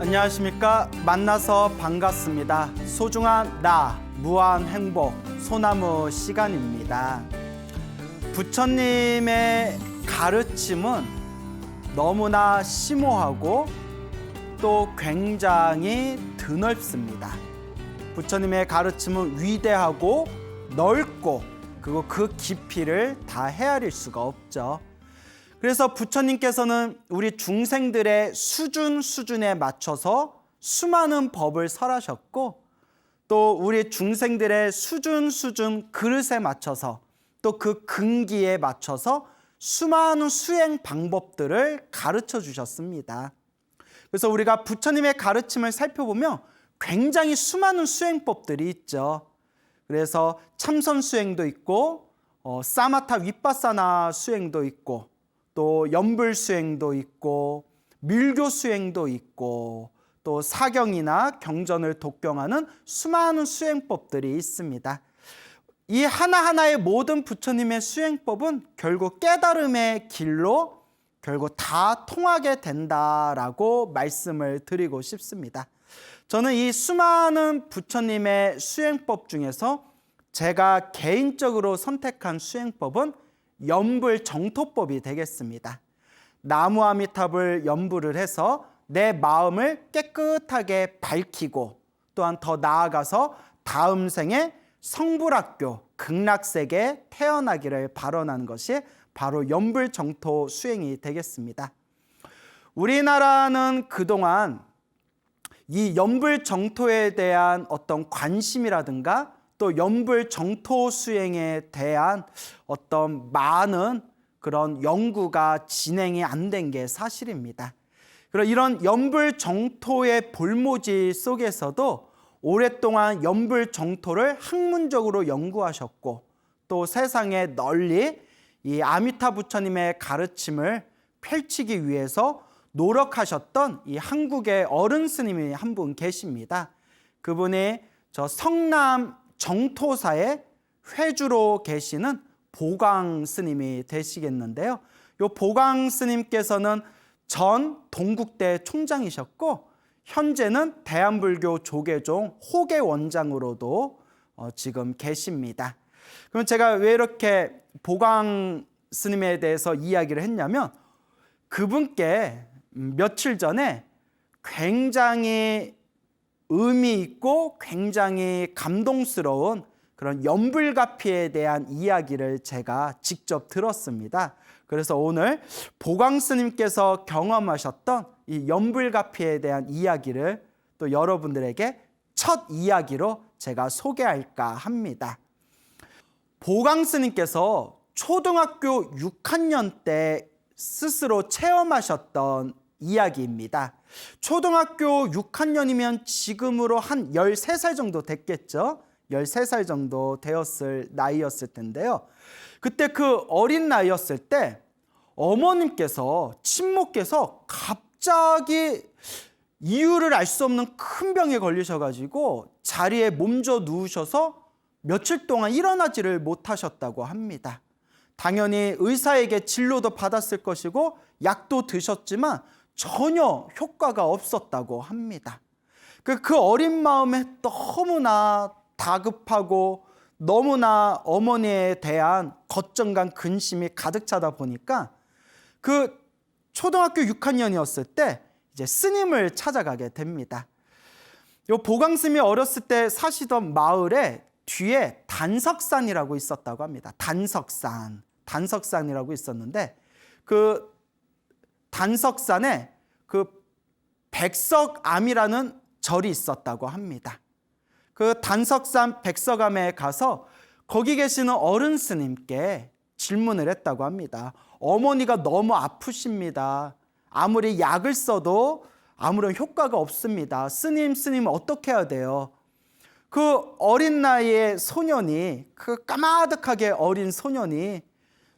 안녕하십니까. 만나서 반갑습니다. 소중한 나, 무한 행복, 소나무 시간입니다. 부처님의 가르침은 너무나 심오하고 또 굉장히 드넓습니다. 부처님의 가르침은 위대하고 넓고 그리고 그 깊이를 다 헤아릴 수가 없죠. 그래서 부처님께서는 우리 중생들의 수준에 맞춰서 수많은 법을 설하셨고, 또 우리 중생들의 수준 그릇에 맞춰서 또 그 근기에 맞춰서 수많은 수행 방법들을 가르쳐 주셨습니다. 그래서 우리가 부처님의 가르침을 살펴보면 굉장히 수많은 수행법들이 있죠. 그래서 참선 수행도 있고 사마타 윗바사나 수행도 있고, 또 연불 수행도 있고, 밀교 수행도 있고, 또 사경이나 경전을 독경하는 수많은 수행법들이 있습니다. 이 하나하나의 모든 부처님의 수행법은 결국 깨달음의 길로 결국 다 통하게 된다라고 말씀을 드리고 싶습니다. 저는 이 수많은 부처님의 수행법 중에서 제가 개인적으로 선택한 수행법은 연불 정토법이 되겠습니다. 나무 아미탑을 연불을 해서 내 마음을 깨끗하게 밝히고, 또한 더 나아가서 다음 생에 성불학교 극락세계에 태어나기를 발언하는 것이 바로 연불 정토 수행이 되겠습니다. 우리나라는 그동안 이 연불 정토에 대한 어떤 관심이라든가 또 연불 정토 수행에 대한 어떤 많은 그런 연구가 진행이 안 된 게 사실입니다. 그리고 이런 연불 정토의 볼모지 속에서도 오랫동안 연불 정토를 학문적으로 연구하셨고, 또 세상에 널리 이 아미타 부처님의 가르침을 펼치기 위해서 노력하셨던 이 한국의 어른 스님이 한 분 계십니다. 그분이 저 성남 정토사의 회주로 계시는 보광 스님이 되시겠는데요. 이 보광 스님께서는 전 동국대 총장이셨고, 현재는 대한불교 조계종 호계 원장으로도 지금 계십니다. 그럼 제가 왜 이렇게 보광 스님에 대해서 이야기를 했냐면, 그분께 며칠 전에 굉장히 의미 있고 굉장히 감동스러운 그런 연불가피에 대한 이야기를 제가 직접 들었습니다. 그래서 오늘 보광 스님께서 경험하셨던 이 연불가피에 대한 이야기를 또 여러분들에게 첫 이야기로 제가 소개할까 합니다. 보광 스님께서 초등학교 6학년 때 스스로 체험하셨던 이야기입니다. 초등학교 6학년이면 지금으로 한 13살 정도 됐겠죠. 13살 정도 되었을 나이였을 텐데요. 그때 그 어린 나이였을 때 어머님께서, 친모께서 갑자기 이유를 알 수 없는 큰 병에 걸리셔가지고 자리에 몸져 누우셔서 며칠 동안 일어나지를 못하셨다고 합니다. 당연히 의사에게 진료도 받았을 것이고 약도 드셨지만 전혀 효과가 없었다고 합니다. 그 어린 마음에 너무나 다급하고 너무나 어머니에 대한 걱정과 근심이 가득 차다 보니까 그 초등학교 6학년이었을 때 이제 스님을 찾아가게 됩니다. 요 보광 스님이 어렸을 때 사시던 마을에 뒤에 단석산이라고 있었다고 합니다. 단석산이라고 있었는데, 그 단석산에 그 백석암이라는 절이 있었다고 합니다. 그 단석산 백석암에 가서 거기 계시는 어른 스님께 질문을 했다고 합니다. 어머니가 너무 아프십니다. 아무리 약을 써도 아무런 효과가 없습니다. 스님 어떻게 해야 돼요? 그 어린 나이의 소년이, 그 까마득하게 어린 소년이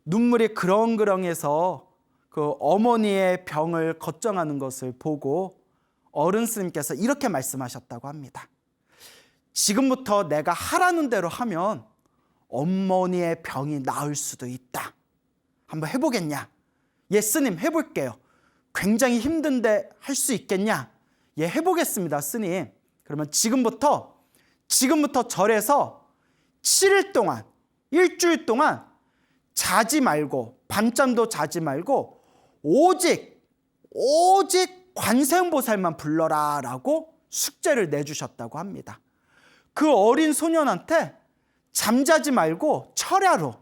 눈물이 그렁그렁해서 그 어머니의 병을 걱정하는 것을 보고 어른 스님께서 이렇게 말씀하셨다고 합니다. 지금부터 내가 하라는 대로 하면 어머니의 병이 나을 수도 있다. 한번 해보겠냐? 예, 스님 해볼게요. 굉장히 힘든데 할 수 있겠냐? 예, 해보겠습니다, 스님. 그러면 지금부터 절에서 7일 동안, 일주일 동안 자지 말고, 밤잠도 자지 말고 오직 관세음보살만 불러라 라고 숙제를 내주셨다고 합니다. 그 어린 소년한테 잠자지 말고 철야로,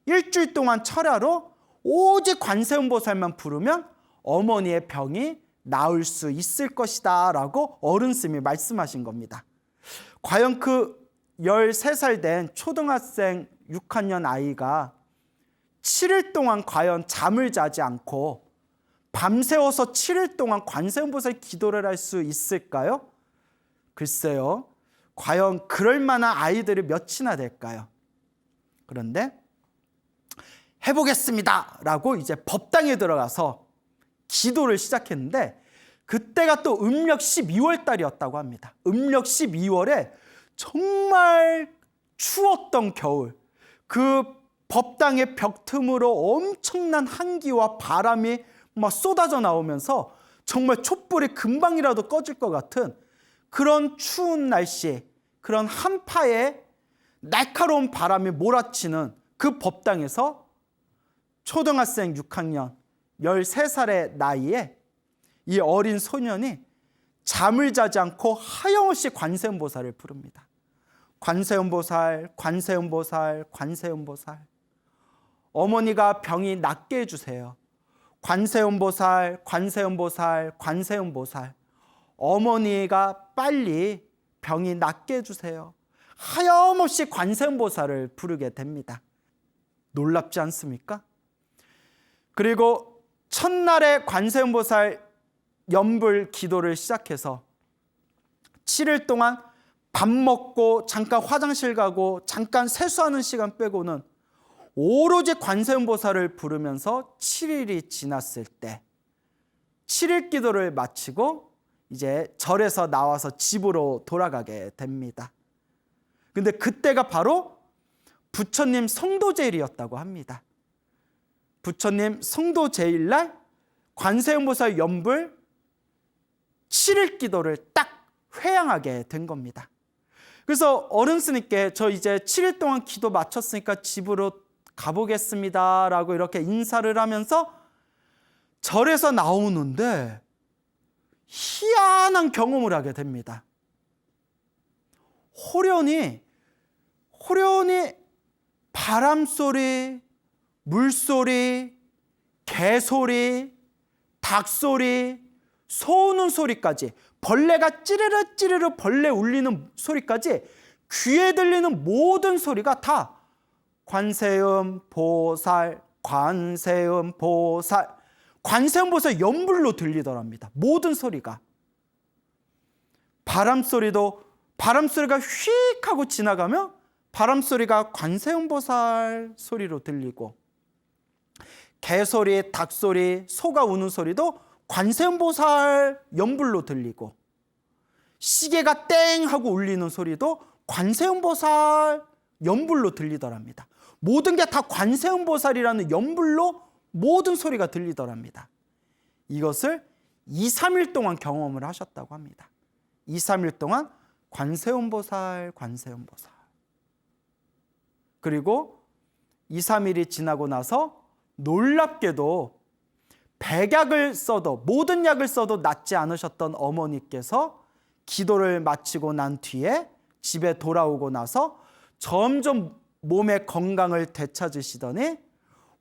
일주일 동안 철야로 오직 관세음보살만 부르면 어머니의 병이 나을 수 있을 것이다 라고 어른스님이 말씀하신 겁니다. 과연 그 13살 된 초등학생 6학년 아이가 7일 동안 과연 잠을 자지 않고 밤새워서 7일 동안 관세음보살 기도를 할 수 있을까요? 글쎄요. 과연 그럴 만한 아이들이 몇이나 될까요? 그런데 해보겠습니다 라고 이제 법당에 들어가서 기도를 시작했는데, 그때가 또 음력 12월 달이었다고 합니다. 음력 12월에 정말 추웠던 겨울, 그 법당의 벽 틈으로 엄청난 한기와 바람이 막 쏟아져 나오면서 정말 촛불이 금방이라도 꺼질 것 같은 그런 추운 날씨, 그런 한파에 날카로운 바람이 몰아치는 그 법당에서 초등학생 6학년 13살의 나이에 이 어린 소년이 잠을 자지 않고 하염없이 관세음보살을 부릅니다. 관세음보살, 관세음보살, 관세음보살. 어머니가 병이 낫게 해주세요. 관세음보살, 관세음보살, 관세음보살. 어머니가 빨리 병이 낫게 해주세요. 하염없이 관세음보살을 부르게 됩니다. 놀랍지 않습니까? 그리고 첫날에 관세음보살 연불 기도를 시작해서 7일 동안 밥 먹고 잠깐 화장실 가고 잠깐 세수하는 시간 빼고는 오로지 관세음보살을 부르면서 7일이 지났을 때 7일 기도를 마치고 이제 절에서 나와서 집으로 돌아가게 됩니다. 근데 그때가 바로 부처님 성도제일이었다고 합니다. 부처님 성도제일날 관세음보살 연불 7일 기도를 딱 회양하게 된 겁니다. 그래서 어른스님께 저 이제 7일 동안 기도 마쳤으니까 집으로 가보겠습니다 라고 이렇게 인사를 하면서 절에서 나오는데 희한한 경험을 하게 됩니다. 호련히 바람소리, 물소리, 개소리, 닭소리, 소 우는 소리까지, 벌레가 찌르르 찌르르 벌레 울리는 소리까지 귀에 들리는 모든 소리가 다 관세음보살, 관세음보살, 관세음보살 연불로 들리더랍니다. 모든 소리가. 바람소리가 휙 하고 지나가면 바람소리가 관세음보살 소리로 들리고, 개소리, 닭소리, 소가 우는 소리도 관세음보살 연불로 들리고, 시계가 땡 하고 울리는 소리도 관세음보살 연불로 들리더랍니다. 모든 게 다 관세음보살이라는 연불로 모든 소리가 들리더랍니다. 이것을 2, 3일 동안 경험을 하셨다고 합니다. 2, 3일 동안 관세음보살, 관세음보살. 그리고 2, 3일이 지나고 나서 놀랍게도 백약을 써도, 모든 약을 써도 낫지 않으셨던 어머니께서 기도를 마치고 난 뒤에 집에 돌아오고 나서 점점 몸의 건강을 되찾으시더니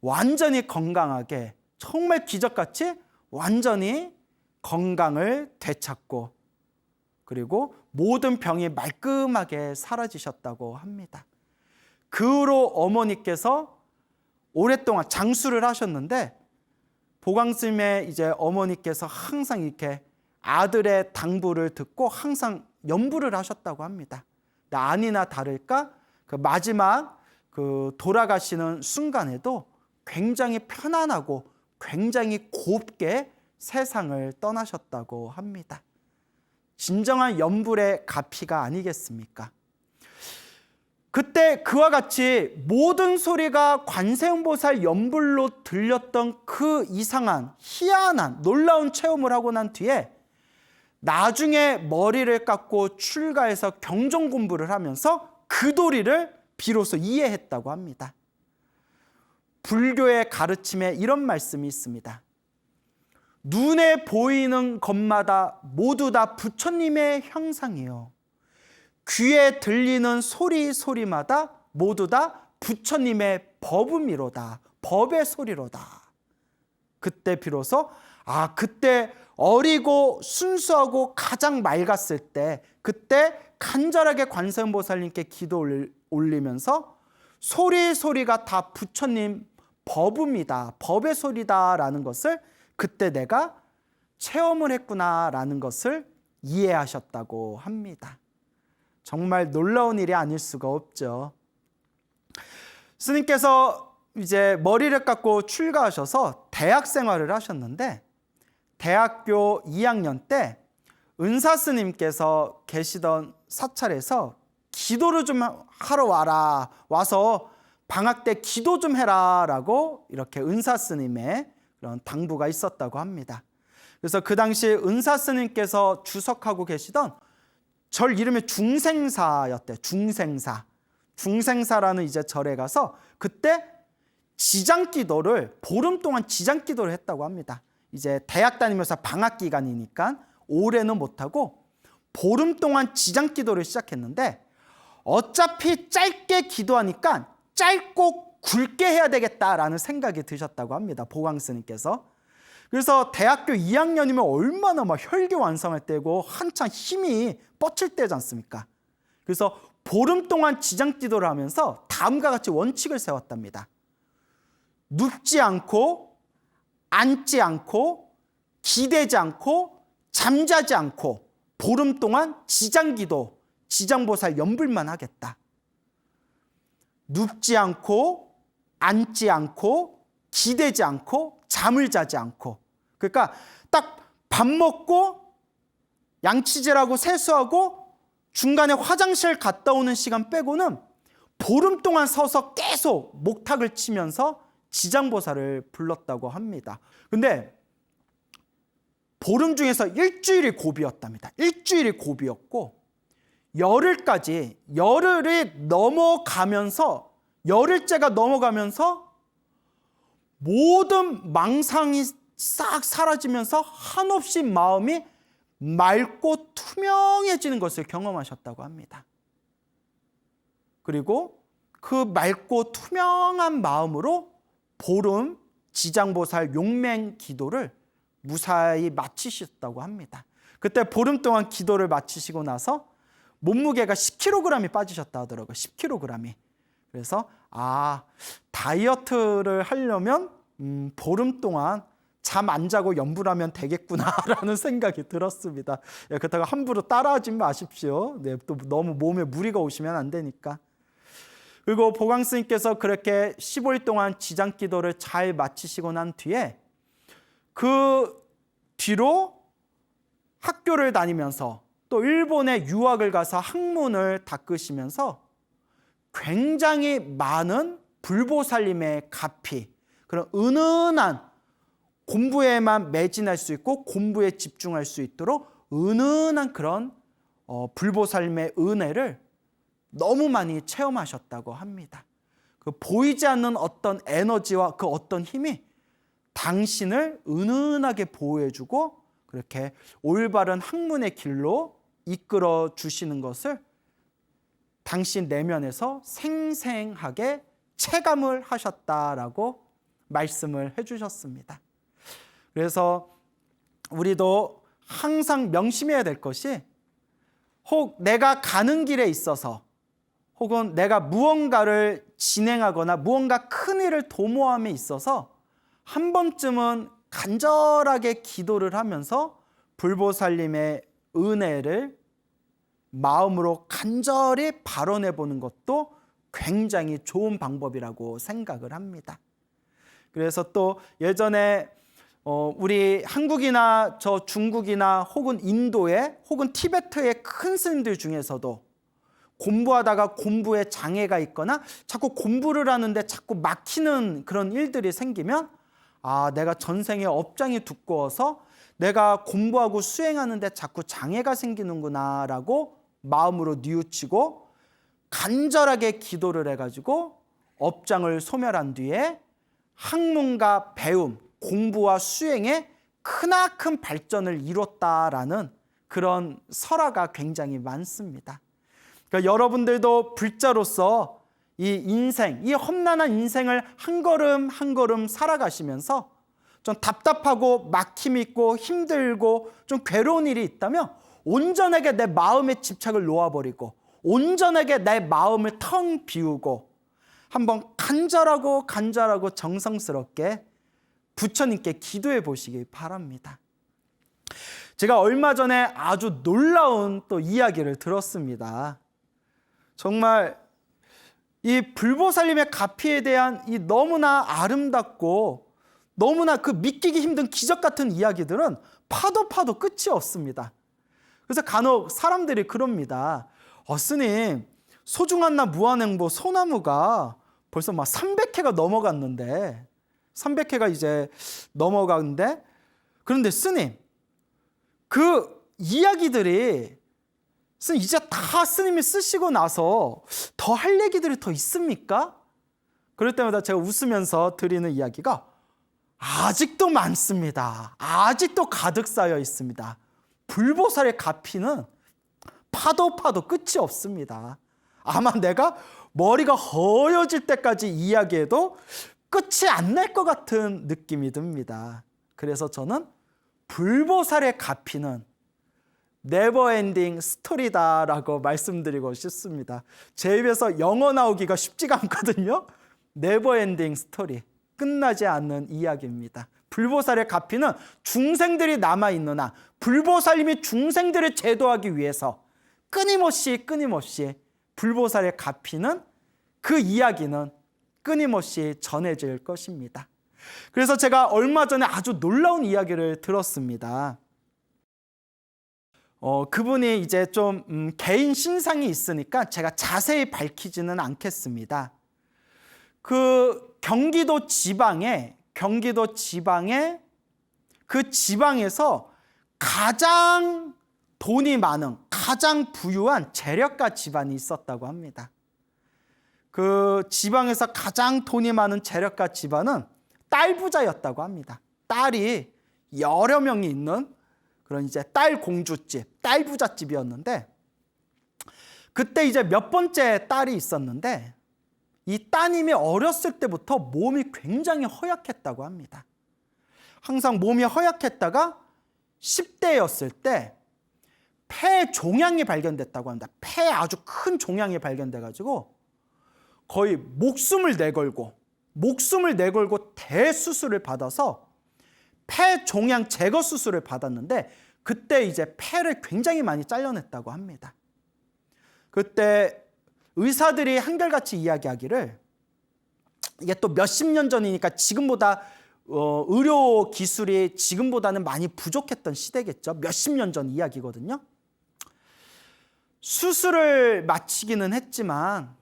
완전히 건강하게, 정말 기적같이 완전히 건강을 되찾고, 그리고 모든 병이 말끔하게 사라지셨다고 합니다. 그 후로 어머니께서 오랫동안 장수를 하셨는데, 보광스님의 이제 어머니께서 항상 이렇게 아들의 당부를 듣고 항상 연부를 하셨다고 합니다. 아니나 다를까 그 마지막 그 돌아가시는 순간에도 굉장히 편안하고 굉장히 곱게 세상을 떠나셨다고 합니다. 진정한 연불의 가피가 아니겠습니까? 그때 그와 같이 모든 소리가 관세음보살 연불로 들렸던 그 이상한, 희한한, 놀라운 체험을 하고 난 뒤에 나중에 머리를 깎고 출가해서 경전 공부를 하면서 그 도리를 비로소 이해했다고 합니다. 불교의 가르침에 이런 말씀이 있습니다. 눈에 보이는 것마다 모두 다 부처님의 형상이요, 귀에 들리는 소리마다 모두 다 부처님의 법음이로다, 법의 소리로다. 그때 비로소 그때 어리고 순수하고 가장 맑았을 때, 그때 간절하게 관세음보살님께 기도 올리면서 소리가 다 부처님 법음이다, 법의 소리다라는 것을 그때 내가 체험을 했구나라는 것을 이해하셨다고 합니다. 정말 놀라운 일이 아닐 수가 없죠. 스님께서 이제 머리를 깎고 출가하셔서 대학 생활을 하셨는데, 대학교 2학년 때 은사 스님께서 계시던 사찰에서 기도를 좀 하러 와라, 와서 방학 때 기도 좀 해라 라고 이렇게 은사 스님의 그런 당부가 있었다고 합니다. 그래서 그 당시 은사 스님께서 주석하고 계시던 절 이름이 중생사였대요. 중생사라는 이제 절에 가서 그때 지장기도를, 보름 동안 지장기도를 했다고 합니다. 이제 대학 다니면서 방학 기간이니까 올해는 못하고 보름 동안 지장기도를 시작했는데, 어차피 짧게 기도하니까 짧고 굵게 해야 되겠다라는 생각이 드셨다고 합니다, 보광 스님께서. 그래서 대학교 2학년이면 얼마나 막 혈기왕성할 때고 한창 힘이 뻗칠 때지 않습니까? 그래서 보름 동안 지장기도를 하면서 다음과 같이 원칙을 세웠답니다. 눕지 않고, 앉지 않고, 기대지 않고, 잠자지 않고 보름 동안 지장기도, 지장보살 연불만 하겠다. 눕지 않고, 앉지 않고, 기대지 않고, 잠을 자지 않고. 그러니까 딱 밥 먹고 양치질하고 세수하고 중간에 화장실 갔다 오는 시간 빼고는 보름 동안 서서 계속 목탁을 치면서 지장보살을 불렀다고 합니다. 근데 보름 중에서 일주일이 고비였답니다. 일주일이 고비였고, 열흘이 넘어가면서, 열흘째가 넘어가면서 모든 망상이 싹 사라지면서 한없이 마음이 맑고 투명해지는 것을 경험하셨다고 합니다. 그리고 그 맑고 투명한 마음으로 보름 지장보살 용맹 기도를 무사히 마치셨다고 합니다. 그때 보름 동안 기도를 마치시고 나서 몸무게가 10kg이 빠지셨다 하더라고요. 10kg이. 그래서 다이어트를 하려면 보름 동안 잠 안 자고 연불하면 되겠구나라는 생각이 들었습니다. 그렇다고 함부로 따라하지 마십시오. 또 너무 몸에 무리가 오시면 안 되니까. 그리고 보광 스님께서 그렇게 15일 동안 지장기도를 잘 마치시고 난 뒤에, 그 뒤로 학교를 다니면서 또 일본에 유학을 가서 학문을 닦으시면서 굉장히 많은 불보살님의 가피, 그런 은은한 공부에만 매진할 수 있고 공부에 집중할 수 있도록 은은한 그런 불보살님의 은혜를 너무 많이 체험하셨다고 합니다. 그 보이지 않는 어떤 에너지와 그 어떤 힘이 당신을 은은하게 보호해주고 그렇게 올바른 학문의 길로 이끌어 주시는 것을 당신 내면에서 생생하게 체감을 하셨다라고 말씀을 해주셨습니다. 그래서 우리도 항상 명심해야 될 것이, 혹 내가 가는 길에 있어서 혹은 내가 무언가를 진행하거나 무언가 큰 일을 도모함에 있어서 한 번쯤은 간절하게 기도를 하면서 불보살님의 은혜를 마음으로 간절히 발언해 보는 것도 굉장히 좋은 방법이라고 생각을 합니다. 그래서 또 예전에 우리 한국이나 저 중국이나 혹은 인도에 혹은 티베트의 큰 스님들 중에서도 공부하다가 공부에 장애가 있거나 자꾸 공부를 하는데 자꾸 막히는 그런 일들이 생기면 내가 전생에 업장이 두꺼워서 내가 공부하고 수행하는데 자꾸 장애가 생기는구나라고 마음으로 뉘우치고 간절하게 기도를 해가지고 업장을 소멸한 뒤에 학문과 배움, 공부와 수행에 크나큰 발전을 이뤘다라는 그런 설화가 굉장히 많습니다. 그러니까 여러분들도 불자로서 이 인생, 이 험난한 인생을 한 걸음 한 걸음 살아가시면서 좀 답답하고 막힘이 있고 힘들고 좀 괴로운 일이 있다면 온전하게 내 마음의 집착을 놓아버리고 온전하게 내 마음을 텅 비우고 한번 간절하고 정성스럽게 부처님께 기도해 보시기 바랍니다. 제가 얼마 전에 아주 놀라운 또 이야기를 들었습니다. 정말 이 불보살님의 가피에 대한 이 너무나 아름답고 너무나 그 믿기기 힘든 기적 같은 이야기들은 파도 끝이 없습니다. 그래서 간혹 사람들이 그럽니다. 스님, 소중한 나 무한행보 소나무가 벌써 막 300회가 넘어갔는데 300회가 이제 넘어가는데 그런데 스님, 그 이야기들이 스님 이제 다 스님이 쓰시고 나서 더 할 얘기들이 더 있습니까? 그럴 때마다 제가 웃으면서 드리는 이야기가 아직도 많습니다. 아직도 가득 쌓여 있습니다. 불보살의 가피는 파도 끝이 없습니다. 아마 내가 머리가 허여질 때까지 이야기해도 끝이 안 날 것 같은 느낌이 듭니다. 그래서 저는 불보살의 가피는 네버엔딩 스토리다라고 말씀드리고 싶습니다. 제 입에서 영어 나오기가 쉽지가 않거든요. 네버엔딩 스토리, 끝나지 않는 이야기입니다. 불보살의 가피는 중생들이 남아있느나 불보살님이 중생들을 제도하기 위해서 끊임없이 불보살의 가피는 그 이야기는 끊임없이 전해질 것입니다. 그래서 제가 얼마 전에 아주 놀라운 이야기를 들었습니다. 그분이 이제 좀 개인 신상이 있으니까 제가 자세히 밝히지는 않겠습니다. 그 경기도 지방에 그 지방에서 가장 돈이 많은, 가장 부유한 재력가 집안이 있었다고 합니다. 그 지방에서 가장 돈이 많은 재력가 집안은 딸 부자였다고 합니다. 딸이 여러 명이 있는 그런 이제 딸 공주집, 딸 부잣집이었는데 그때 이제 몇 번째 딸이 있었는데 이 따님이 어렸을 때부터 몸이 굉장히 허약했다고 합니다. 항상 몸이 허약했다가 10대였을 때 폐 종양이 발견됐다고 합니다. 폐에 아주 큰 종양이 발견돼가지고 거의 목숨을 내걸고 대수술을 받아서 폐 종양 제거 수술을 받았는데 그때 이제 폐를 굉장히 많이 잘라냈다고 합니다. 그때 의사들이 한결같이 이야기하기를 이게 또 몇십 년 전이니까 지금보다 의료 기술이 지금보다는 많이 부족했던 시대겠죠. 몇십 년 전 이야기거든요. 수술을 마치기는 했지만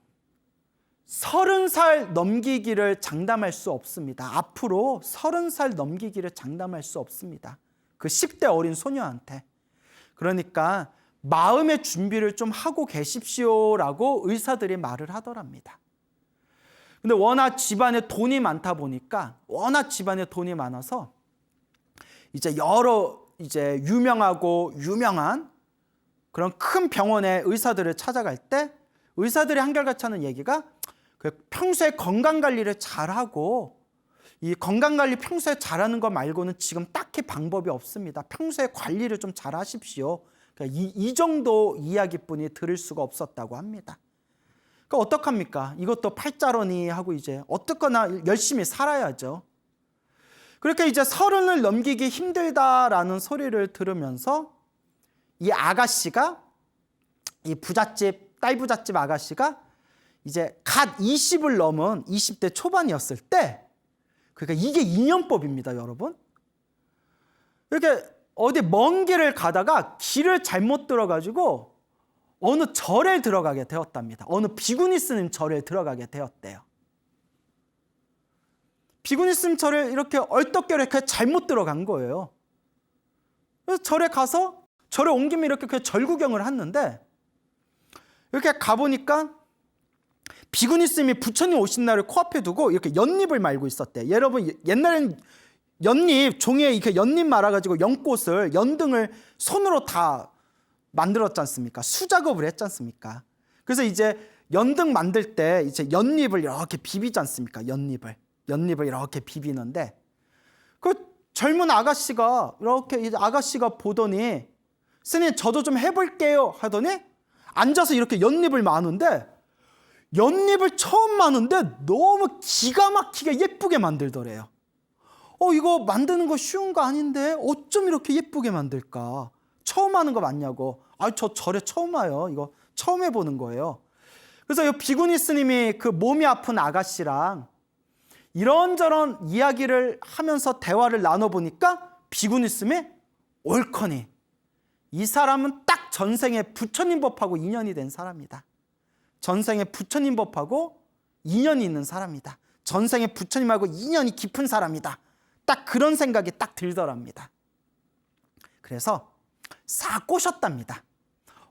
30살 넘기기를 장담할 수 없습니다. 앞으로 30살 넘기기를 장담할 수 없습니다. 그 10대 어린 소녀한테. 그러니까 마음의 준비를 좀 하고 계십시오라고 의사들이 말을 하더랍니다. 근데 워낙 집안에 돈이 많다 보니까 워낙 집안에 돈이 많아서 이제 여러 이제 유명한 그런 큰 병원의 의사들을 찾아갈 때 의사들이 한결같이 하는 얘기가 평소에 건강관리를 잘하고 이 건강관리 평소에 잘하는 거 말고는 지금 딱히 방법이 없습니다. 평소에 관리를 좀 잘하십시오. 그러니까 이 정도 이야기뿐이 들을 수가 없었다고 합니다. 그러니까 어떡합니까? 이것도 팔자로니 하고 이제 어떻거나 열심히 살아야죠. 그렇게 이제 30을 넘기기 힘들다라는 소리를 들으면서 이 아가씨가 이 부잣집 딸 부잣집 아가씨가 이제 갓 20을 넘은 20대 초반이었을 때 그러니까 이게 인연법입니다, 여러분. 이렇게 어디 먼 길을 가다가 길을 잘못 들어가지고 어느 절에 들어가게 되었답니다. 어느 비구니 스님 절에 들어가게 되었대요. 비구니 스님 절에 이렇게 얼떨결에 잘못 들어간 거예요. 그래서 절에 가서 절에 온 김에 이렇게 그냥 절 구경을 했는데 이렇게 가보니까 비구니 스님이 부처님 오신 날을 코앞에 두고 이렇게 연잎을 말고 있었대. 여러분 옛날엔 연잎 종이에 이렇게 연잎 말아가지고 연꽃을 연등을 손으로 다 만들었지 않습니까? 수작업을 했지 않습니까? 그래서 이제 연등 만들 때 이제 연잎을 이렇게 비비지 않습니까? 연잎을 이렇게 비비는데 그 젊은 아가씨가 이렇게 이제 아가씨가 보더니 스님 저도 좀 해볼게요 하더니 앉아서 이렇게 연잎을 마는데 연잎을 처음 마는데 너무 기가 막히게 예쁘게 만들더래요. 이거 만드는 거 쉬운 거 아닌데 어쩜 이렇게 예쁘게 만들까? 처음 하는 거 맞냐고. 저 절에 처음 와요. 이거 처음 해보는 거예요. 그래서 이 비구니 스님이 그 몸이 아픈 아가씨랑 이런저런 이야기를 하면서 대화를 나눠보니까 비구니 스님이 옳거니 이 사람은 딱 전생에 부처님 법하고 인연이 된 사람이다. 전생에 부처님 법하고 인연이 있는 사람이다. 전생에 부처님하고 인연이 깊은 사람이다. 딱 그런 생각이 딱 들더랍니다. 그래서 싹 꼬셨답니다.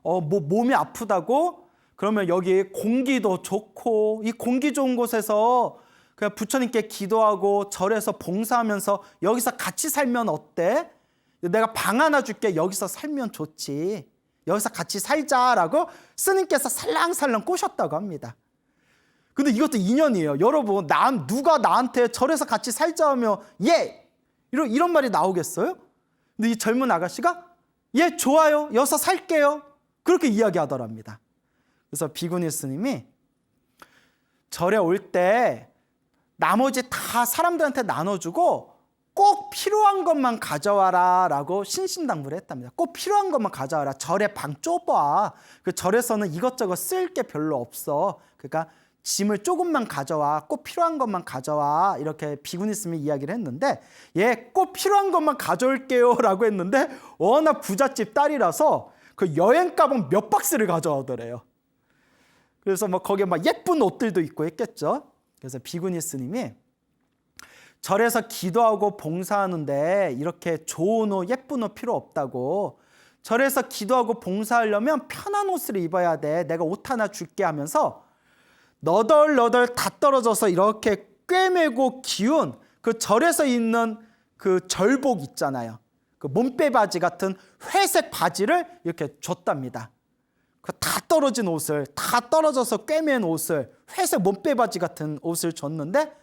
몸이 아프다고 그러면 여기 공기도 좋고 이 공기 좋은 곳에서 그냥 부처님께 기도하고 절에서 봉사하면서 여기서 같이 살면 어때? 내가 방 하나 줄게. 여기서 살면 좋지. 여기서 같이 살자라고 스님께서 살랑살랑 꼬셨다고 합니다. 근데 이것도 인연이에요. 여러분, 누가 나한테 절에서 같이 살자 하면 예! 이런 말이 나오겠어요? 근데 이 젊은 아가씨가 예, 좋아요. 여기서 살게요. 그렇게 이야기하더랍니다. 그래서 비구니 스님이 절에 올 때 나머지 다 사람들한테 나눠주고 꼭 필요한 것만 가져와라 라고 신신당부를 했답니다. 꼭 필요한 것만 가져와라. 절에 방 좁아. 그 절에서는 이것저것 쓸 게 별로 없어. 그러니까 짐을 조금만 가져와. 꼭 필요한 것만 가져와. 이렇게 비구니 스님이 이야기를 했는데 예, 꼭 필요한 것만 가져올게요 라고 했는데 워낙 부잣집 딸이라서 그 여행 가방 몇 박스를 가져오더래요. 그래서 거기에 예쁜 옷들도 있고 했겠죠. 그래서 비구니 스님이 절에서 기도하고 봉사하는데 이렇게 좋은 옷, 예쁜 옷 필요 없다고. 절에서 기도하고 봉사하려면 편한 옷을 입어야 돼. 내가 옷 하나 줄게 하면서 너덜너덜 다 떨어져서 이렇게 꿰매고 기운 그 절에서 입는 그 절복 있잖아요. 그 몸빼 바지 같은 회색 바지를 이렇게 줬답니다. 그 다 떨어진 옷을, 다 떨어져서 꿰맨 옷을, 회색 몸빼 바지 같은 옷을 줬는데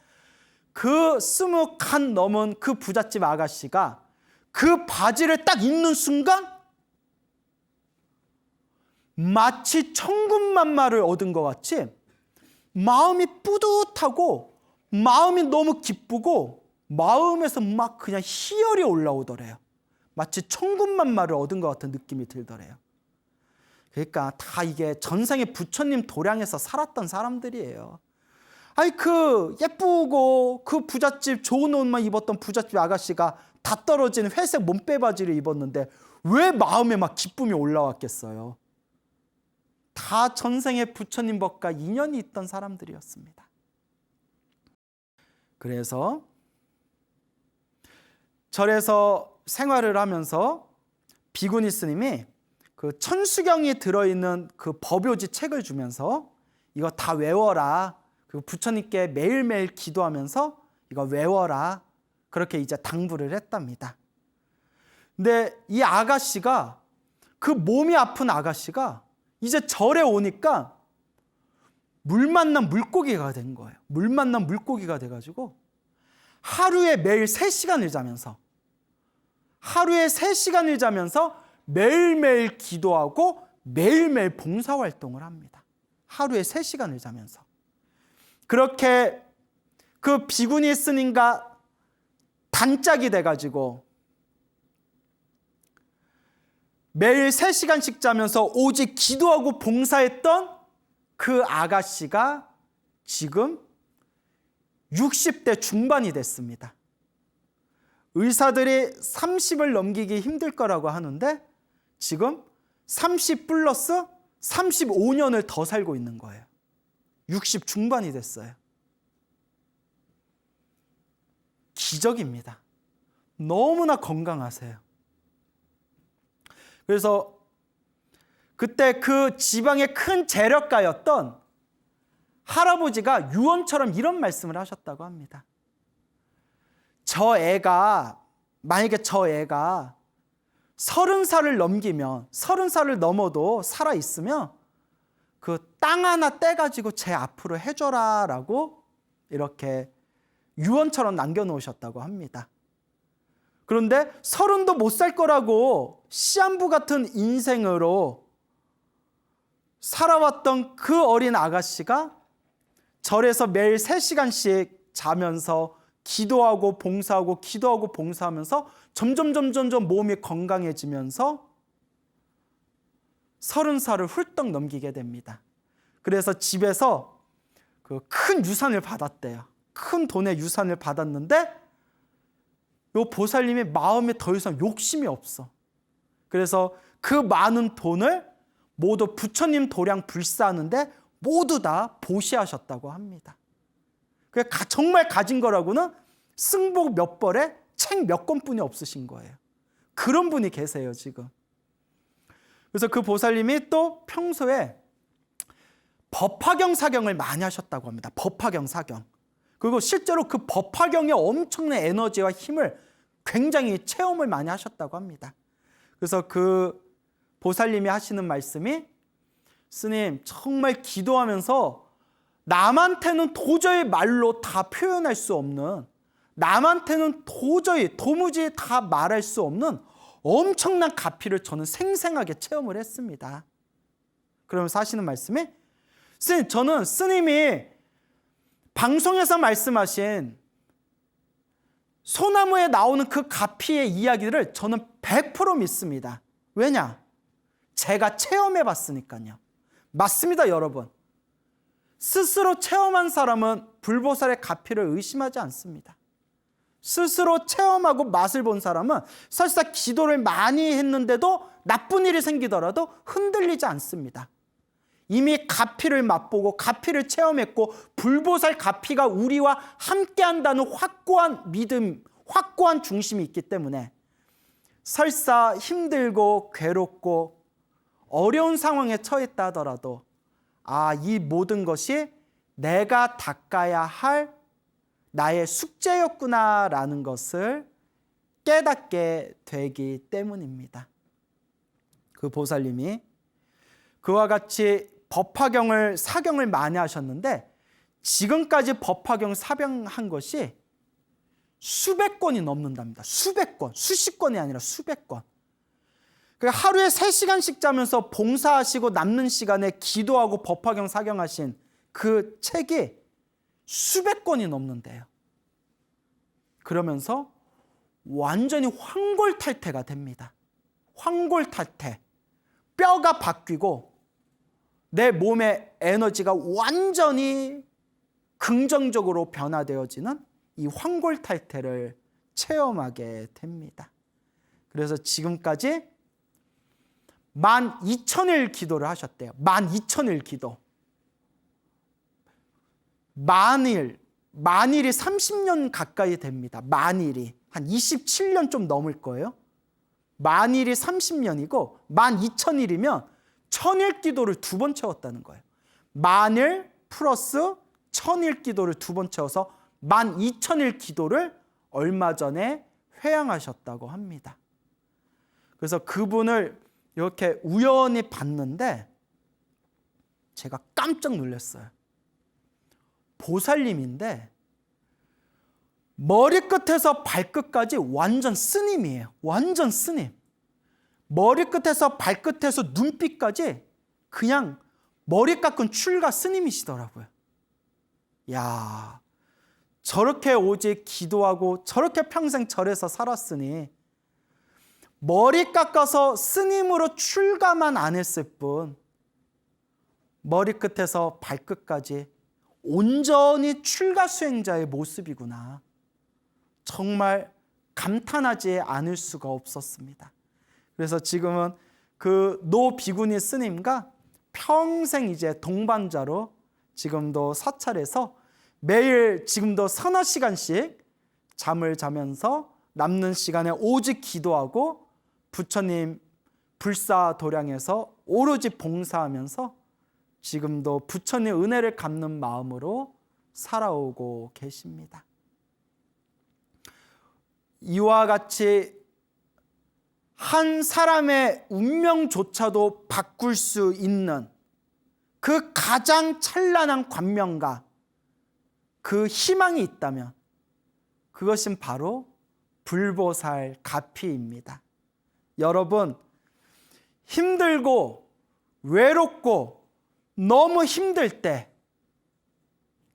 그 20칸 넘은 그 부잣집 아가씨가 그 바지를 딱 입는 순간 마치 천군만마를 얻은 것 같이 마음이 뿌듯하고 마음이 너무 기쁘고 마음에서 막 그냥 희열이 올라오더래요. 마치 천군만마를 얻은 것 같은 느낌이 들더래요. 그러니까 다 이게 전생에 부처님 도량에서 살았던 사람들이에요. 그 예쁘고 그 부잣집 좋은 옷만 입었던 부잣집 아가씨가 다 떨어진 회색 몸빼 바지를 입었는데 왜 마음에 막 기쁨이 올라왔겠어요? 다 전생에 부처님 법과 인연이 있던 사람들이었습니다. 그래서 절에서 생활을 하면서 비구니 스님이 그 천수경이 들어있는 그 법요지 책을 주면서 이거 다 외워라. 그 부처님께 매일매일 기도하면서 이거 외워라. 그렇게 이제 당부를 했답니다. 근데 이 아가씨가 그 몸이 아픈 아가씨가 이제 절에 오니까 물 만난 물고기가 된 거예요. 물 만난 물고기가 돼가지고 하루에 매일 3시간을 자면서 매일매일 기도하고 매일매일 봉사활동을 합니다. 하루에 3시간을 자면서. 그렇게 그 비구니 스님과 단짝이 돼가지고 매일 3시간씩 자면서 오직 기도하고 봉사했던 그 아가씨가 지금 60대 중반이 됐습니다. 의사들이 30을 넘기기 힘들 거라고 하는데 지금 30 플러스 35년을 더 살고 있는 거예요. 60 중반이 됐어요. 기적입니다. 너무나 건강하세요. 그래서 그때 그 지방의 큰 재력가였던 할아버지가 유언처럼 이런 말씀을 하셨다고 합니다. 만약에 저 애가 30살을 넘기면, 30살을 넘어도 살아있으면 그 땅 하나 떼가지고 제 앞으로 해줘라 라고 이렇게 유언처럼 남겨놓으셨다고 합니다. 그런데 30도 못 살 거라고 시한부 같은 인생으로 살아왔던 그 어린 아가씨가 절에서 매일 3시간씩 자면서 기도하고 봉사하고 기도하고 봉사하면서 점점 몸이 건강해지면서 30살을 훌떡 넘기게 됩니다. 그래서 집에서 그 큰 유산을 받았대요. 큰 돈의 유산을 받았는데 요 보살님이 마음에 더 이상 욕심이 없어. 그래서 그 많은 돈을 모두 부처님 도량 불사하는데 모두 다 보시하셨다고 합니다. 정말 가진 거라고는 승복 몇 벌에 책 몇 권뿐이 없으신 거예요. 그런 분이 계세요, 지금. 그래서 그 보살님이 또 평소에 법화경 사경을 많이 하셨다고 합니다. 법화경 사경. 그리고 실제로 그 법화경의 엄청난 에너지와 힘을 굉장히 체험을 많이 하셨다고 합니다. 그래서 그 보살님이 하시는 말씀이, 스님, 정말 기도하면서 남한테는 도저히 말로 다 표현할 수 없는, 남한테는 도무지 다 말할 수 없는 엄청난 가피를 저는 생생하게 체험을 했습니다. 그러면서 하시는 말씀이, 스님, 저는 스님이 방송에서 말씀하신 소나무에 나오는 그 가피의 이야기를 저는 100% 믿습니다. 왜냐? 제가 체험해 봤으니까요. 맞습니다, 여러분. 스스로 체험한 사람은 불보살의 가피를 의심하지 않습니다. 스스로 체험하고 맛을 본 사람은 설사 기도를 많이 했는데도 나쁜 일이 생기더라도 흔들리지 않습니다. 이미 가피를 맛보고 가피를 체험했고 불보살 가피가 우리와 함께한다는 확고한 믿음, 확고한 중심이 있기 때문에 설사 힘들고 괴롭고 어려운 상황에 처했다 하더라도 이 모든 것이 내가 닦아야 할 나의 숙제였구나라는 것을 깨닫게 되기 때문입니다. 그 보살님이 그와 같이 법화경을 사경을 많이 하셨는데 지금까지 법화경 사경한 것이 수백 권이 넘는답니다. 수백 권, 수십 권이 아니라 수백 권. 하루에 3시간씩 자면서 봉사하시고 남는 시간에 기도하고 법화경 사경하신 그 책이 수백 권이 넘는데요. 그러면서 완전히 황골탈퇴가 됩니다. 황골탈퇴. 뼈가 바뀌고 내 몸의 에너지가 완전히 긍정적으로 변화되어지는 이 황골탈퇴를 체험하게 됩니다. 그래서 지금까지 12,000일 기도를 하셨대요. 12,000일 기도. 만일이 30년 가까이 됩니다. 만일이 한 27년 좀 넘을 거예요. 만일이 30년이고 12,000일이면 1000일 기도를 2번 채웠다는 거예요. 만일 플러스 1000일 기도를 2번 채워서 12,000일 기도를 얼마 전에 회양하셨다고 합니다. 그래서 그분을 이렇게 우연히 봤는데 제가 깜짝 놀랐어요. 보살님인데 머리끝에서 발끝까지 완전 스님이에요. 완전 스님. 머리끝에서 발끝에서 눈빛까지 그냥 머리 깎은 출가 스님이시더라고요. 야, 저렇게 오직 기도하고 저렇게 평생 절에서 살았으니 머리 깎아서 스님으로 출가만 안 했을 뿐 머리끝에서 발끝까지 온전히 출가 수행자의 모습이구나. 정말 감탄하지 않을 수가 없었습니다. 그래서 지금은 그 노 비구니 스님과 평생 이제 동반자로 지금도 사찰에서 매일 지금도 서너 시간씩 잠을 자면서 남는 시간에 오직 기도하고 불사도량에서 오로지 봉사하면서 지금도 부처님 은혜를 갚는 마음으로 살아오고 계십니다. 이와 같이 한 사람의 운명조차도 바꿀 수 있는 그 가장 찬란한 광명과 그 희망이 있다면 그것은 바로 불보살 가피입니다. 여러분, 힘들고 외롭고 너무 힘들 때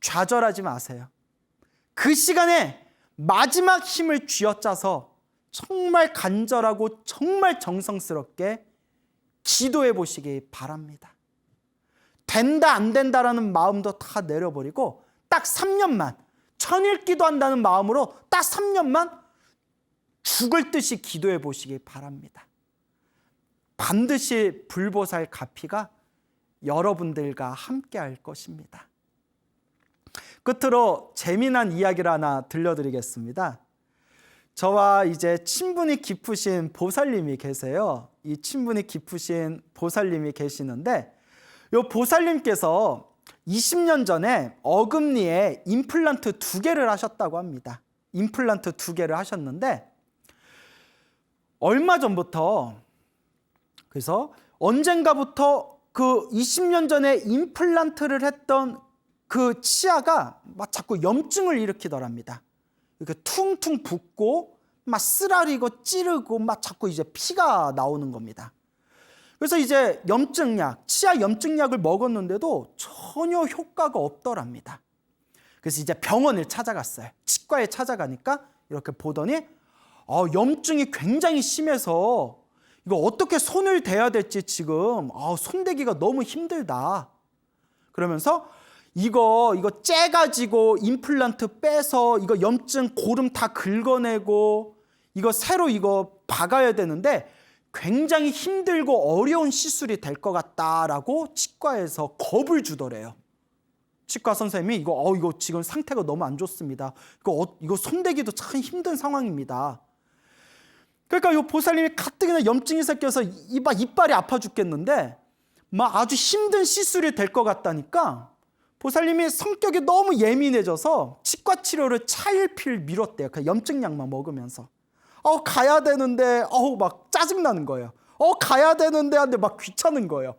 좌절하지 마세요. 그 시간에 마지막 힘을 쥐어짜서 정말 간절하고 정말 정성스럽게 기도해 보시기 바랍니다. 된다 안 된다라는 마음도 다 내려버리고 딱 3년만 천일 기도한다는 마음으로 딱 3년만 죽을 듯이 기도해 보시기 바랍니다. 반드시 불보살 가피가 여러분들과 함께 할 것입니다. 끝으로 재미난 이야기를 하나 들려드리겠습니다. 저와 이제 친분이 깊으신 보살님이 계세요. 이 친분이 깊으신 보살님이 계시는데 이 보살님께서 20년 전에 어금니에 임플란트 2개를 하셨다고 합니다. 임플란트 2개를 하셨는데 얼마 전부터 그래서 언젠가부터 그 20년 전에 임플란트를 했던 그 치아가 막 자꾸 염증을 일으키더랍니다. 이렇게 퉁퉁 붓고 막 쓰라리고 찌르고 막 자꾸 이제 피가 나오는 겁니다. 그래서 이제 염증약, 치아 염증약을 먹었는데도 전혀 효과가 없더랍니다. 그래서 이제 병원을 찾아갔어요. 치과에 찾아가니까 이렇게 보더니 염증이 굉장히 심해서 이거 어떻게 손을 대야 될지 지금 손대기가 너무 힘들다. 그러면서 이거 째가지고 임플란트 빼서 이거 염증 고름 다 긁어내고 이거 새로 이거 박아야 되는데 굉장히 힘들고 어려운 시술이 될 것 같다라고 치과에서 겁을 주더래요. 치과 선생님이 이거 지금 상태가 너무 안 좋습니다. 이거 손대기도 참 힘든 상황입니다. 그러니까 이 보살님이 가뜩이나 염증이 생겨서 이빨이 아파 죽겠는데 막 아주 힘든 시술이 될 것 같다니까 보살님이 성격이 너무 예민해져서 치과 치료를 차일피일 미뤘대요. 그 염증약만 먹으면서. 가야 되는데 막 짜증나는 거예요. 가야 되는데 하는데 막 귀찮은 거예요.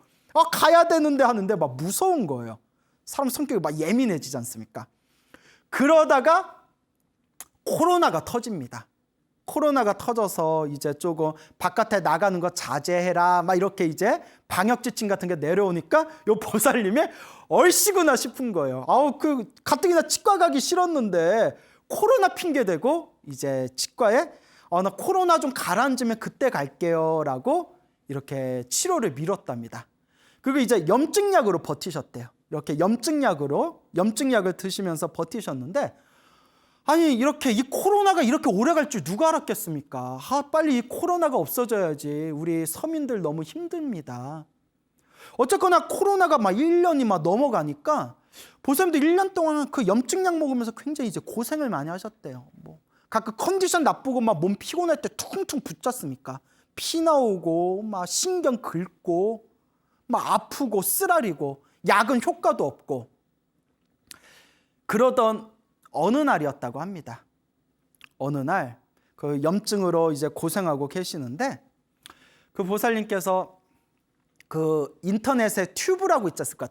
가야 되는데 하는데 막 무서운 거예요. 사람 성격이 막 예민해지지 않습니까? 그러다가 코로나가 터집니다. 코로나가 터져서 이제 조금 바깥에 나가는 거 자제해라 막 이렇게 이제 방역 지침 같은 게 내려오니까 요 보살님이 얼씨구나 싶은 거예요. 가뜩이나 치과 가기 싫었는데 코로나 핑계 대고 이제 치과에 나 코로나 좀 가라앉으면 그때 갈게요 라고 이렇게 치료를 미뤘답니다. 그리고 이제 염증약으로 버티셨대요. 이렇게 염증약을 드시면서 버티셨는데 아니 이렇게 이 코로나가 이렇게 오래 갈 줄 누가 알았겠습니까? 빨리 이 코로나가 없어져야지. 우리 서민들 너무 힘듭니다. 어쨌거나 코로나가 막 1년이 막 넘어가니까 보살님도 1년 동안 그 염증약 먹으면서 굉장히 이제 고생을 많이 하셨대요. 가끔 컨디션 나쁘고 막 몸 피곤할 때 퉁퉁 붙잡습니까? 피 나오고 막 신경 긁고 막 아프고 쓰라리고 약은 효과도 없고 그러던 어느 날이었다고 합니다. 어느 날 그 염증으로 이제 고생하고 계시는데 그 보살님께서 그 인터넷에 튜브라고 있지 않습니까?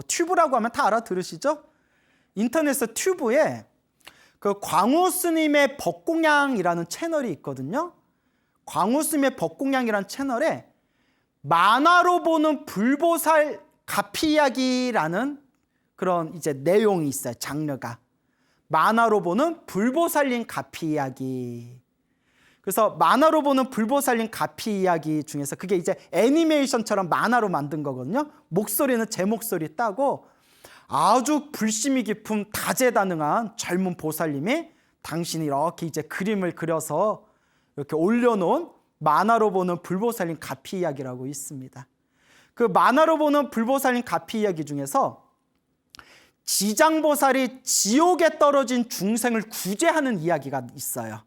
튜브라고 하면 다 알아들으시죠? 인터넷에 튜브에 그 광우 스님의 법공양이라는 채널이 있거든요. 광우 스님의 법공양이라는 채널에 만화로 보는 불보살 가피 이야기라는 그런 이제 내용이 있어요. 장르가. 만화로 보는 불보살님 가피 이야기. 그래서 만화로 보는 불보살님 가피 이야기 중에서 그게 이제 애니메이션처럼 만화로 만든 거거든요. 목소리는 제 목소리 따고 아주 불심이 깊은 다재다능한 젊은 보살님이 당신이 이렇게 이제 그림을 그려서 이렇게 올려놓은 만화로 보는 불보살님 가피 이야기라고 있습니다. 그 만화로 보는 불보살님 가피 이야기 중에서 지장보살이 지옥에 떨어진 중생을 구제하는 이야기가 있어요.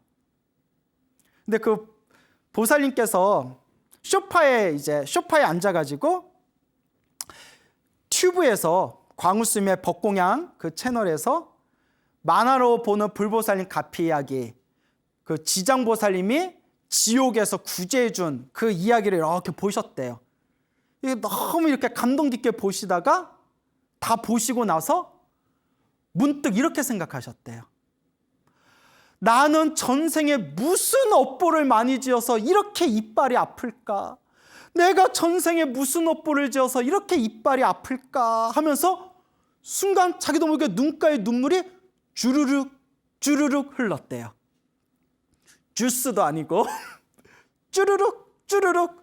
근데 그 보살님께서 소파에 앉아가지고 튜브에서 광우스님의 법공양 그 채널에서 만화로 보는 불보살님 가피 이야기, 그 지장보살님이 지옥에서 구제해준 그 이야기를 이렇게 보셨대요. 이게 너무 이렇게 감동 깊게 보시다가 다 보시고 나서 문득 이렇게 생각하셨대요. 나는 전생에 무슨 업보를 많이 지어서 이렇게 이빨이 아플까? 내가 전생에 무슨 업보를 지어서 이렇게 이빨이 아플까? 하면서 순간 자기도 모르게 눈가에 눈물이 주르륵 주르륵 흘렀대요. 주스도 아니고 주르륵 주르륵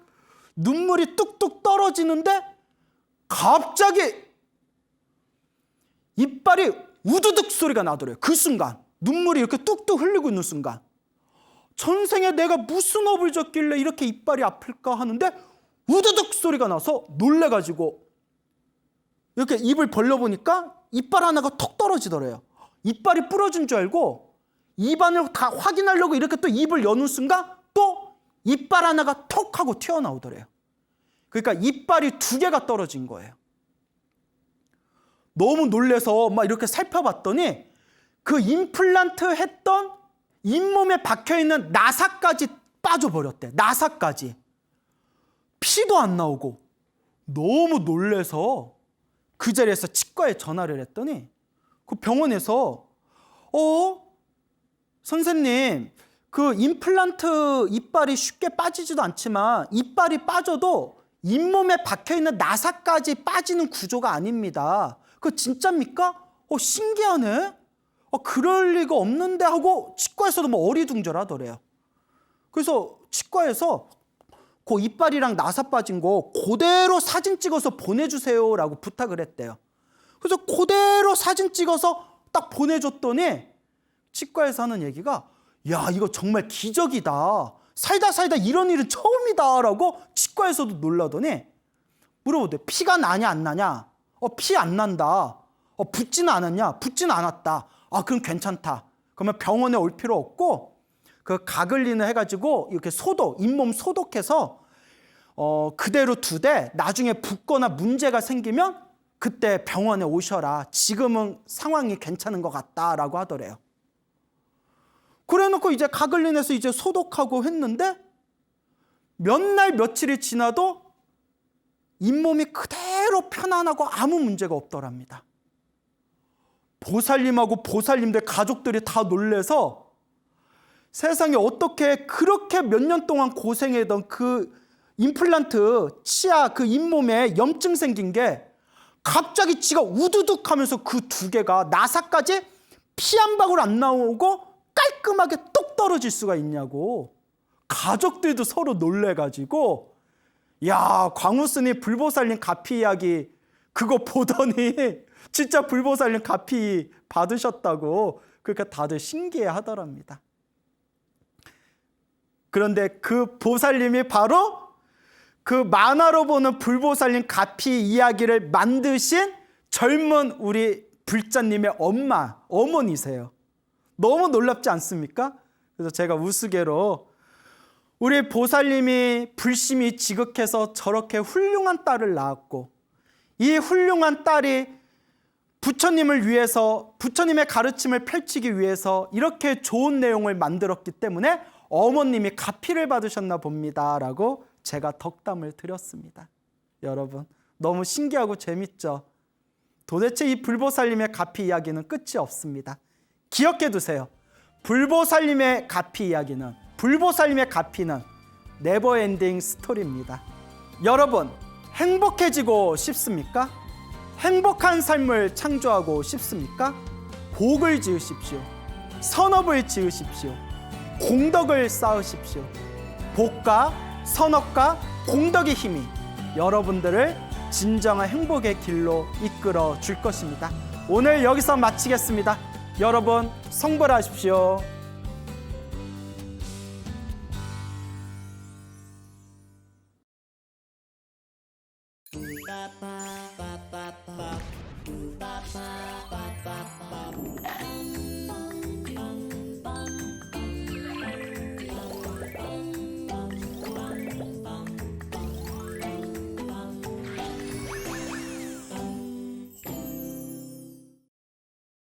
눈물이 뚝뚝 떨어지는데 갑자기 이빨이 우두둑 소리가 나더래요. 그 순간 눈물이 이렇게 뚝뚝 흘리고 있는 순간 전생에 내가 무슨 업을 졌길래 이렇게 이빨이 아플까 하는데 우두둑 소리가 나서 놀래가지고 이렇게 입을 벌려보니까 이빨 하나가 톡 떨어지더래요. 이빨이 부러진 줄 알고 입안을 다 확인하려고 이렇게 또 입을 여는 순간 또 이빨 하나가 톡 하고 튀어나오더래요. 그러니까 이빨이 2개가 떨어진 거예요. 너무 놀래서 막 이렇게 살펴봤더니 그 임플란트 했던 잇몸에 박혀있는 나사까지 빠져버렸대. 나사까지. 피도 안 나오고 너무 놀래서 그 자리에서 치과에 전화를 했더니 그 병원에서 선생님 그 임플란트 이빨이 쉽게 빠지지도 않지만 이빨이 빠져도 잇몸에 박혀있는 나사까지 빠지는 구조가 아닙니다. 그거 진짜입니까? 신기하네. 그럴 리가 없는데 하고 치과에서도 뭐 어리둥절하더래요. 그래서 치과에서 그 이빨이랑 나사 빠진 거 그대로 사진 찍어서 보내주세요라고 부탁을 했대요. 그래서 그대로 사진 찍어서 딱 보내줬더니 치과에서 하는 얘기가 야 이거 정말 기적이다. 살다 이런 일은 처음이다 라고 치과에서도 놀라더니 물어보대. 피가 나냐 안 나냐? 피 안 난다. 붓지는 않았냐? 붓지는 않았다. 그럼 괜찮다. 그러면 병원에 올 필요 없고 그 가글린을 해가지고 이렇게 잇몸 소독해서 그대로 두되 나중에 붓거나 문제가 생기면 그때 병원에 오셔라. 지금은 상황이 괜찮은 것 같다라고 하더래요. 그래놓고 이제 가글린에서 이제 소독하고 했는데 몇 날 며칠이 지나도 잇몸이 그대로 편안하고 아무 문제가 없더랍니다. 보살님하고 보살님들 가족들이 다 놀래서 세상에 어떻게 그렇게 몇 년 동안 고생했던 그 임플란트 치아 그 잇몸에 염증 생긴 게 갑자기 지가 우두둑 하면서 그 2개가 나사까지 피 한 방울 안 나오고 깔끔하게 똑 떨어질 수가 있냐고 가족들도 서로 놀래가지고 야 광우스님 불보살님 가피 이야기 그거 보더니 진짜 불보살님 가피 받으셨다고 그러니까 다들 신기해 하더랍니다. 그런데 그 보살님이 바로 그 만화로 보는 불보살님 가피 이야기를 만드신 젊은 우리 불자님의 어머니세요. 너무 놀랍지 않습니까? 그래서 제가 우스개로 우리 보살님이 불심이 지극해서 저렇게 훌륭한 딸을 낳았고 이 훌륭한 딸이 부처님을 위해서 부처님의 가르침을 펼치기 위해서 이렇게 좋은 내용을 만들었기 때문에 어머님이 가피를 받으셨나 봅니다 라고 제가 덕담을 드렸습니다. 여러분 너무 신기하고 재밌죠? 도대체 이 불보살님의 가피 이야기는 끝이 없습니다. 기억해 두세요. 불보살님의 가피 이야기는 불보살님의 가피는 네버엔딩 스토리입니다. 여러분 행복해지고 싶습니까? 행복한 삶을 창조하고 싶습니까? 복을 지으십시오. 선업을 지으십시오. 공덕을 쌓으십시오. 복과 선업과 공덕의 힘이 여러분들을 진정한 행복의 길로 이끌어 줄 것입니다. 오늘 여기서 마치겠습니다. 여러분 성불하십시오. Ba ba